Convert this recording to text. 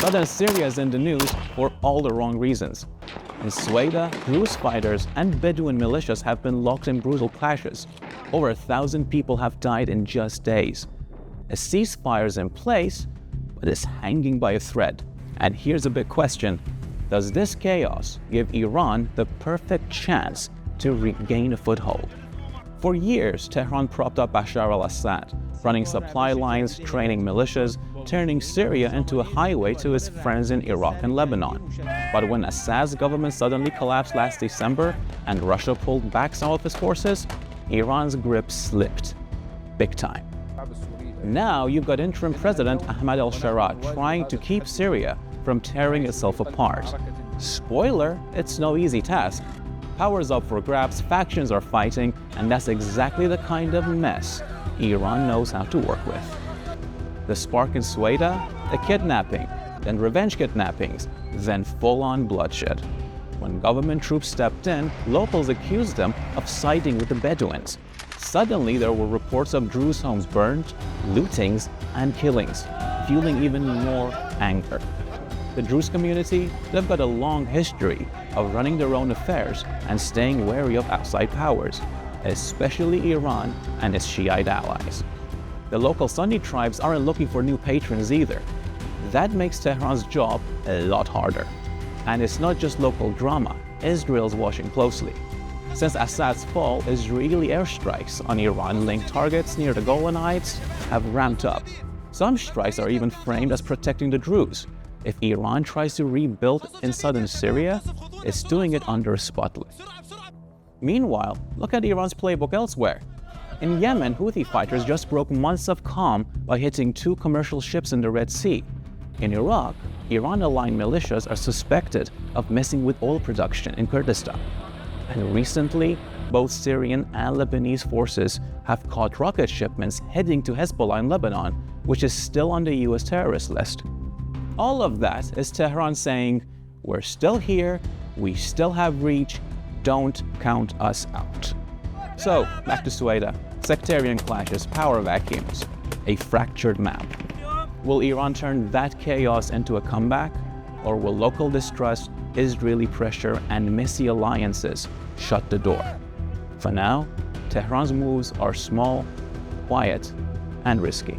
Southern Syria is in the news for all the wrong reasons. In Sweida, Druze fighters and Bedouin militias have been locked in brutal clashes. Over 1,000 people have died in just days. A ceasefire is in place, but is hanging by a thread. And here's a big question. Does this chaos give Iran the perfect chance to regain a foothold? For years, Tehran propped up Bashar al-Assad, running supply lines, training militias, turning Syria into a highway to his friends in Iraq and Lebanon. But when Assad's government suddenly collapsed last December and Russia pulled back some of his forces, Iran's grip slipped. Big time. Now you've got interim President Ahmad al-Sharaa trying to keep Syria from tearing itself apart. Spoiler, it's no easy task. Power's up for grabs, factions are fighting, and that's exactly the kind of mess Iran knows how to work with. The spark in Sweida? A kidnapping, then revenge kidnappings, then full-on bloodshed. When government troops stepped in, locals accused them of siding with the Bedouins. Suddenly, there were reports of Druze homes burned, lootings, and killings, fueling even more anger. The Druze community, they've got a long history of running their own affairs and staying wary of outside powers, especially Iran and its Shiite allies. The local Sunni tribes aren't looking for new patrons either. That makes Tehran's job a lot harder. And it's not just local drama, Israel's watching closely. Since Assad's fall, Israeli airstrikes on Iran-linked targets near the Golan Heights have ramped up. Some strikes are even framed as protecting the Druze. If Iran tries to rebuild in southern Syria, it's doing it under a spotlight. Meanwhile, look at Iran's playbook elsewhere. In Yemen, Houthi fighters just broke months of calm by hitting 2 commercial ships in the Red Sea. In Iraq, Iran-aligned militias are suspected of messing with oil production in Kurdistan. And recently, both Syrian and Lebanese forces have caught rocket shipments heading to Hezbollah in Lebanon, which is still on the US terrorist list. All of that is Tehran saying, we're still here, we still have reach, don't count us out. So, back to Sweida. Sectarian clashes, power vacuums, a fractured map. Will Iran turn that chaos into a comeback? Or will local distrust, Israeli pressure, and messy alliances shut the door? For now, Tehran's moves are small, quiet, and risky.